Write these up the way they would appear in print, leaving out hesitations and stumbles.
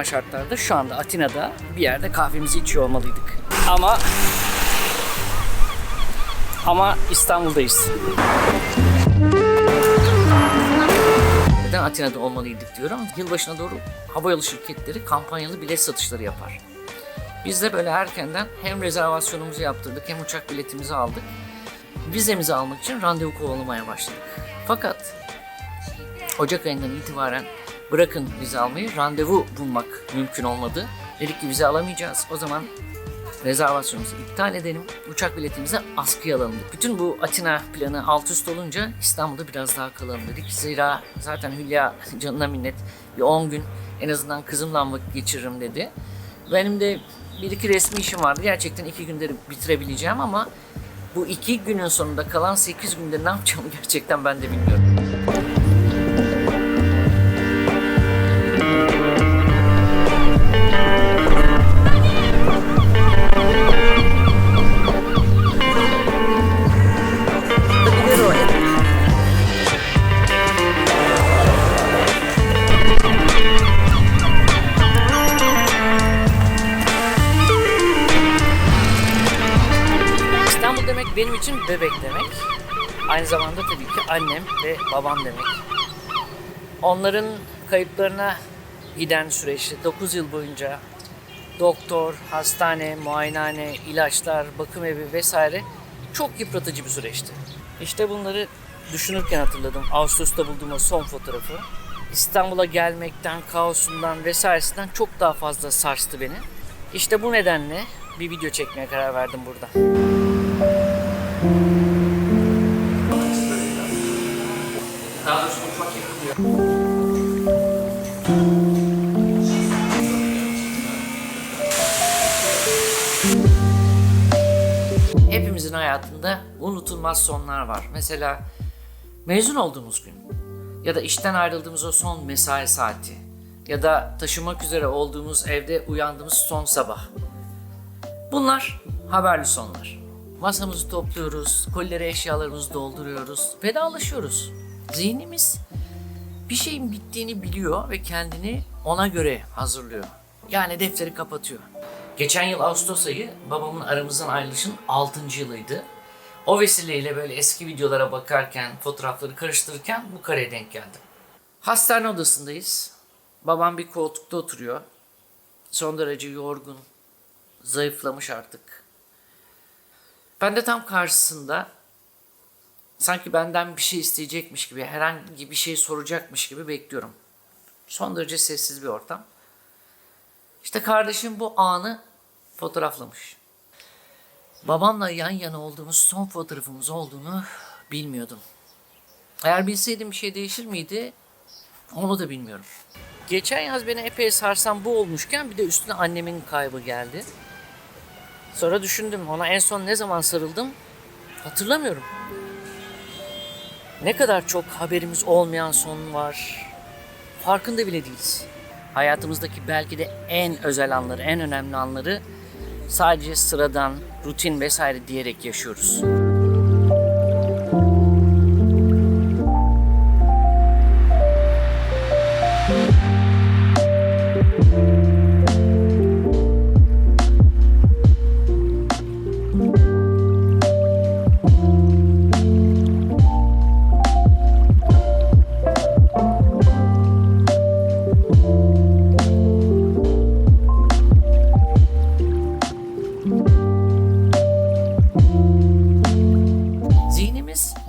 normal şartlarda şu anda Atina'da bir yerde kahvemizi içiyor olmalıydık. Ama İstanbul'dayız. Neden Atina'da olmalıydık diyorum. Yılbaşına doğru havayolu şirketleri kampanyalı bilet satışları yapar. Biz de böyle erkenden hem rezervasyonumuzu yaptırdık hem uçak biletimizi aldık. Vizemizi almak için randevu kovalamaya başladık. Fakat Ocak ayından itibaren bırakın vize almayı, randevu bulmak mümkün olmadı. Dedik ki vize alamayacağız. O zaman rezervasyonumuzu iptal edelim. Uçak biletimizi askıya alalım dedik. Bütün bu Atina planı alt üst olunca İstanbul'da biraz daha kalalım dedik. Zira zaten Hülya canına minnet bir 10 gün en azından kızımla vakit geçiririm dedi. Benim de bir iki resmi işim vardı. Gerçekten 2 günde bitirebileceğim ama bu 2 günün sonunda kalan 8 günde ne yapacağımı gerçekten ben de bilmiyorum. Benim için bebek demek. Aynı zamanda tabii ki annem ve babam demek. Onların kayıplarına giden süreçte 9 yıl boyunca doktor, hastane, muayenehane, ilaçlar, bakım evi vesaire çok yıpratıcı bir süreçti. İşte bunları düşünürken hatırladım. Ağustos'ta bulduğum o son fotoğrafı. İstanbul'a gelmekten, kaosundan vesairesinden çok daha fazla sarstı beni. İşte bu nedenle bir video çekmeye karar verdim burada. Daha doğrusu mutfak yapılıyor. Hepimizin hayatında unutulmaz sonlar var. Mesela mezun olduğumuz gün ya da işten ayrıldığımız o son mesai saati ya da taşınmak üzere olduğumuz evde uyandığımız son sabah. Bunlar haberli sonlar. Masamızı topluyoruz, kolilere eşyalarımızı dolduruyoruz, vedalaşıyoruz. Zihnimiz bir şeyin bittiğini biliyor ve kendini ona göre hazırlıyor. Yani defteri kapatıyor. Geçen yıl Ağustos ayı babamın aramızdan ayrılışının 6. yılıydı. O vesileyle böyle eski videolara bakarken, fotoğrafları karıştırırken bu kareye denk geldim. Hastane odasındayız. Babam bir koltukta oturuyor. Son derece yorgun, zayıflamış artık. Ben de tam karşısında sanki benden bir şey isteyecekmiş gibi, herhangi bir şey soracakmış gibi bekliyorum. Son derece sessiz bir ortam. İşte kardeşim bu anı fotoğraflamış. Babamla yan yana olduğumuz son fotoğrafımız olduğunu bilmiyordum. Eğer bilseydim bir şey değişir miydi? Onu da bilmiyorum. Geçen yaz beni epey sarsan bu olmuşken bir de üstüne annemin kaybı geldi. Sonra düşündüm, ona en son ne zaman sarıldım hatırlamıyorum. Ne kadar çok haberimiz olmayan son var, farkında bile değiliz. Hayatımızdaki belki de en özel anları, en önemli anları sadece sıradan, rutin vesaire diyerek yaşıyoruz.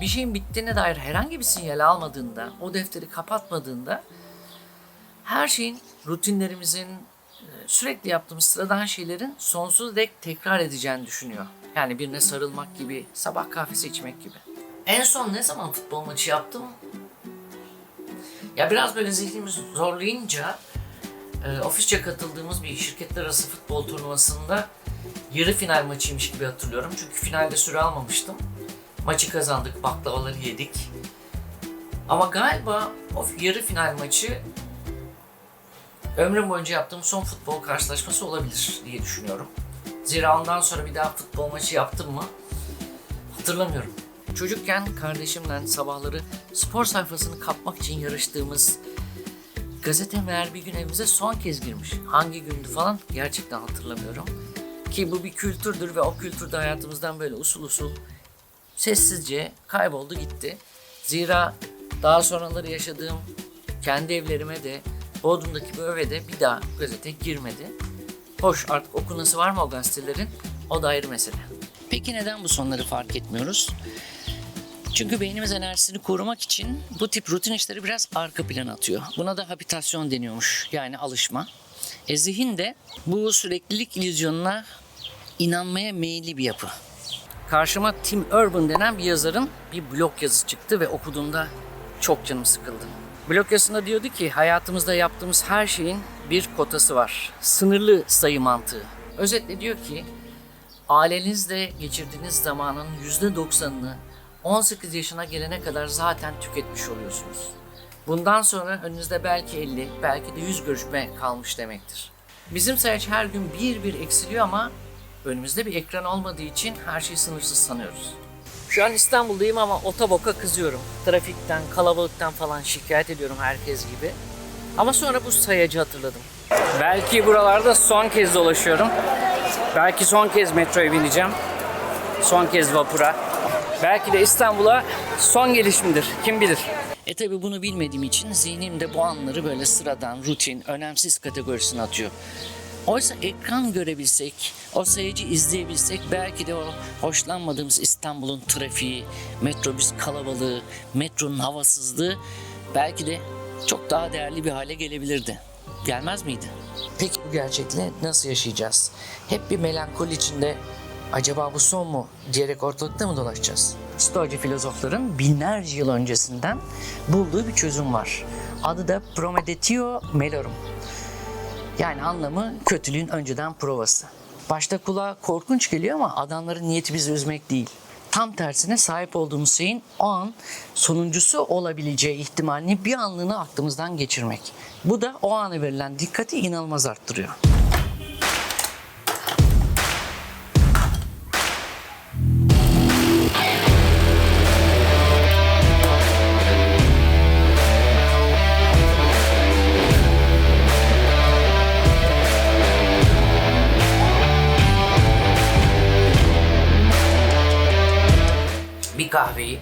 Bir şeyin bittiğine dair herhangi bir sinyal almadığında, o defteri kapatmadığında her şeyin, rutinlerimizin, sürekli yaptığımız sıradan şeylerin sonsuz dek tekrar edeceğini düşünüyor. Yani birine sarılmak gibi, sabah kahvesi içmek gibi. En son ne zaman futbol maçı yaptım? Ya biraz böyle zihnimiz zorlayınca ofisçe katıldığımız bir şirketler arası futbol turnuvasında yarı final maçıymış gibi hatırlıyorum. Çünkü finalde süre almamıştım. Maçı kazandık, baklavaları yedik. Ama galiba o yarı final maçı ömrüm boyunca yaptığım son futbol karşılaşması olabilir diye düşünüyorum. Zira ondan sonra bir daha futbol maçı yaptım mı hatırlamıyorum. Çocukken kardeşimle sabahları spor sayfasını kapmak için yarıştığımız Gazete meğer bir gün evimize son kez girmiş. Hangi gündü falan gerçekten hatırlamıyorum. Ki bu bir kültürdür ve o kültürde hayatımızdan böyle usul usul sessizce kayboldu gitti. Zira daha sonraları yaşadığım kendi evlerime de Bodrum'daki bu eve de bir daha gazete girmedi. Hoş, artık okunası var mı o gazetelerin? O da ayrı mesele. Peki neden bu sonları fark etmiyoruz? Çünkü beynimiz enerjisini korumak için bu tip rutin işleri biraz arka plana atıyor. Buna da habitasyon deniyormuş, yani alışma. Zihin de bu süreklilik illüzyonuna inanmaya meyilli bir yapı. Karşıma Tim Urban denen bir yazarın bir blog yazısı çıktı ve okuduğumda çok canım sıkıldı. Blog yazısında diyordu ki hayatımızda yaptığımız her şeyin bir kotası var. Sınırlı sayı mantığı. Özetle diyor ki ailenizle geçirdiğiniz zamanın %90'ını 18 yaşına gelene kadar zaten tüketmiş oluyorsunuz. Bundan sonra önünüzde belki 50, belki de 100 görüşme kalmış demektir. Bizim sayaç her gün bir eksiliyor ama önümüzde bir ekran olmadığı için her şeyi sınırsız sanıyoruz. Şu an İstanbul'dayım ama otoboka kızıyorum. Trafikten, kalabalıktan falan şikayet ediyorum herkes gibi. Ama sonra bu sayacı hatırladım. Belki buralarda son kez dolaşıyorum. Belki son kez metroya bineceğim. Son kez vapura. Belki de İstanbul'a son gelişimdir. Kim bilir? Tabi bunu bilmediğim için zihnim de bu anları böyle sıradan, rutin, önemsiz kategorisine atıyor. Oysa ekran görebilsek, o sayacı izleyebilsek belki de o hoşlanmadığımız İstanbul'un trafiği, metrobüs kalabalığı, metronun havasızlığı belki de çok daha değerli bir hale gelebilirdi. Gelmez miydi? Peki bu gerçekle nasıl yaşayacağız? Hep bir melankoli içinde acaba bu son mu diyerek ortalıkta mı dolaşacağız? Stoacı filozofların binlerce yıl öncesinden bulduğu bir çözüm var. Adı da Promeditio Malorum. Yani anlamı kötülüğün önceden provası. Başta kulağa korkunç geliyor ama adamların niyeti bizi üzmek değil. Tam tersine sahip olduğumuz şeyin o an sonuncusu olabileceği ihtimalini bir anlığına aklımızdan geçirmek. Bu da o ana verilen dikkati inanılmaz arttırıyor. Bir kahveyi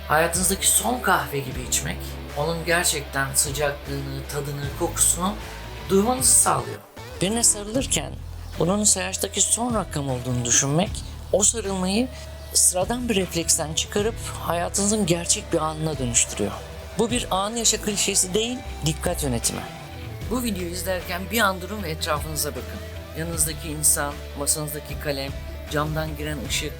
hayatınızdaki son kahve gibi içmek, onun gerçekten sıcaklığını, tadını, kokusunu duymanızı sağlıyor. Birine sarılırken bunun sayaçtaki son rakam olduğunu düşünmek, o sarılmayı sıradan bir refleksten çıkarıp hayatınızın gerçek bir anına dönüştürüyor. Bu bir anı yaşa klişesi değil, dikkat yönetimi. Bu videoyu izlerken bir an durun ve etrafınıza bakın. Yanınızdaki insan, masanızdaki kalem, camdan giren ışık,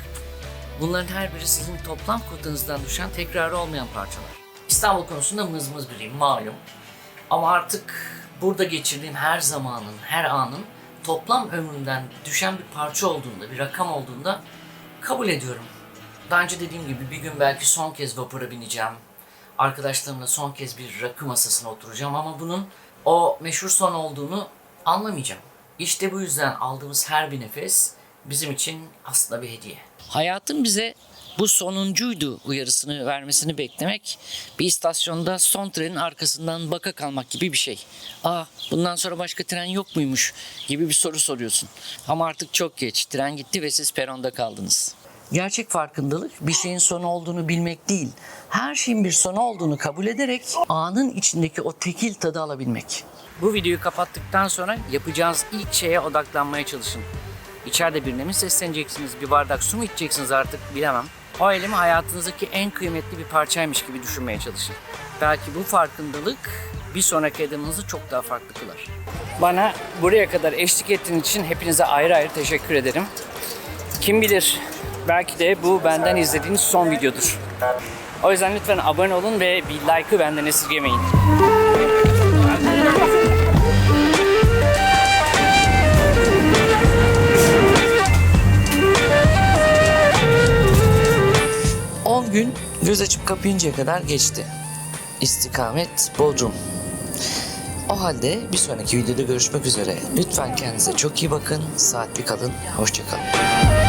bunların her biri sizin toplam kotanızdan düşen tekrarı olmayan parçalar. İstanbul konusunda mızmız biriyim malum. Ama artık burada geçirdiğim her zamanın, her anın toplam ömrümden düşen bir parça olduğunda, bir rakam olduğunda kabul ediyorum. Daha önce dediğim gibi bir gün belki son kez vapura bineceğim. Arkadaşlarımla son kez bir rakı masasına oturacağım ama bunun o meşhur son olduğunu anlamayacağım. İşte bu yüzden aldığımız her bir nefes bizim için aslında bir hediye. Hayatın bize bu sonuncuydu uyarısını vermesini beklemek, bir istasyonda son trenin arkasından baka kalmak gibi bir şey. Bundan sonra başka tren yok muymuş gibi bir soru soruyorsun. Ama artık çok geç, tren gitti ve siz peronda kaldınız. Gerçek farkındalık bir şeyin sonu olduğunu bilmek değil, her şeyin bir sonu olduğunu kabul ederek anın içindeki o tekil tadı alabilmek. Bu videoyu kapattıktan sonra yapacağınız ilk şeye odaklanmaya çalışın. İçeride birine mi sesleneceksiniz, bir bardak su mu içeceksiniz artık bilemem. O elimi hayatınızdaki en kıymetli bir parçaymış gibi düşünmeye çalışın. Belki bu farkındalık bir sonraki adımınızı çok daha farklı kılar. Bana buraya kadar eşlik ettiğiniz için hepinize ayrı ayrı teşekkür ederim. Kim bilir, belki de bu benden izlediğiniz son videodur. O yüzden lütfen abone olun ve bir like'ı benden esirgemeyin. Gün göz açıp kapayıncaya kadar geçti. İstikamet Bodrum. O halde bir sonraki videoda görüşmek üzere. Lütfen kendinize çok iyi bakın. Saatli kalın. Hoşça kalın.